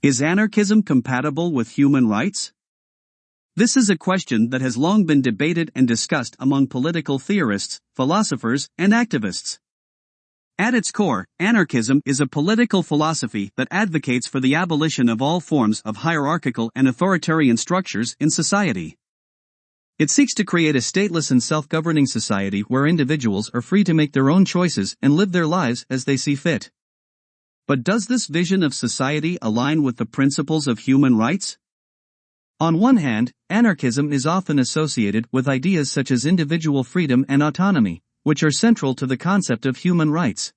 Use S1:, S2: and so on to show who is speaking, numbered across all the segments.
S1: Is anarchism compatible with human rights? This is a question that has long been debated and discussed among political theorists, philosophers, and activists. At its core, anarchism is a political philosophy that advocates for the abolition of all forms of hierarchical and authoritarian structures in society. It seeks to create a stateless and self-governing society where individuals are free to make their own choices and live their lives as they see fit. But does this vision of society align with the principles of human rights? On one hand, anarchism is often associated with ideas such as individual freedom and autonomy, which are central to the concept of human rights.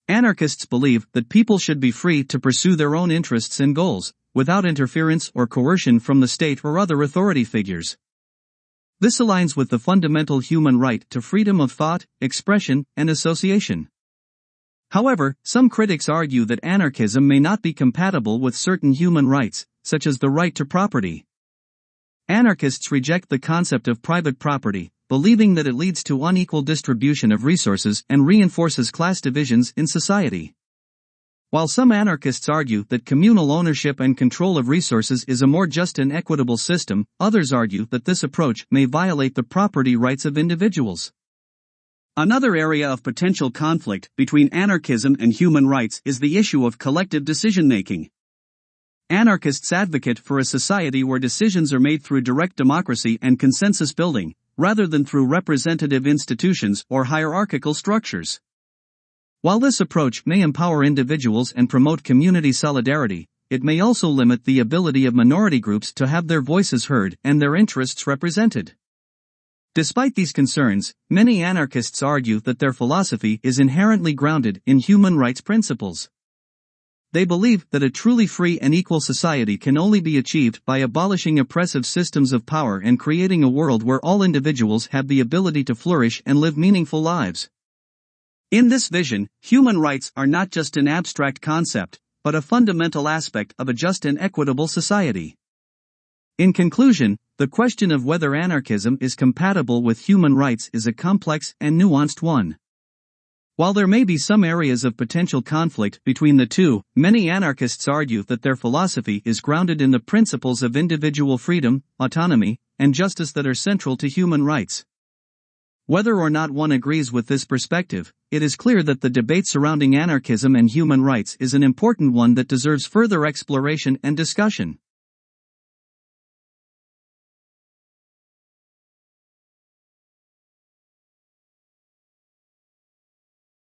S1: Anarchists believe that people should be free to pursue their own interests and goals, without interference or coercion from the state or other authority figures. This aligns with the fundamental human right to freedom of thought, expression, and association. However, some critics argue that anarchism may not be compatible with certain human rights, such as the right to property. Anarchists reject the concept of private property, believing that it leads to unequal distribution of resources and reinforces class divisions in society. While some anarchists argue that communal ownership and control of resources is a more just and equitable system, others argue that this approach may violate the property rights of individuals. Another area of potential conflict between anarchism and human rights is the issue of collective decision-making. Anarchists advocate for a society where decisions are made through direct democracy and consensus building, rather than through representative institutions or hierarchical structures. While this approach may empower individuals and promote community solidarity, it may also limit the ability of minority groups to have their voices heard and their interests represented. Despite these concerns, many anarchists argue that their philosophy is inherently grounded in human rights principles. They believe that a truly free and equal society can only be achieved by abolishing oppressive systems of power and creating a world where all individuals have the ability to flourish and live meaningful lives. In this vision, human rights are not just an abstract concept, but a fundamental aspect of a just and equitable society. In conclusion, the question of whether anarchism is compatible with human rights is a complex and nuanced one. While there may be some areas of potential conflict between the two, many anarchists argue that their philosophy is grounded in the principles of individual freedom, autonomy, and justice that are central to human rights. Whether or not one agrees with this perspective, it is clear that the debate surrounding anarchism and human rights is an important one that deserves further exploration and discussion.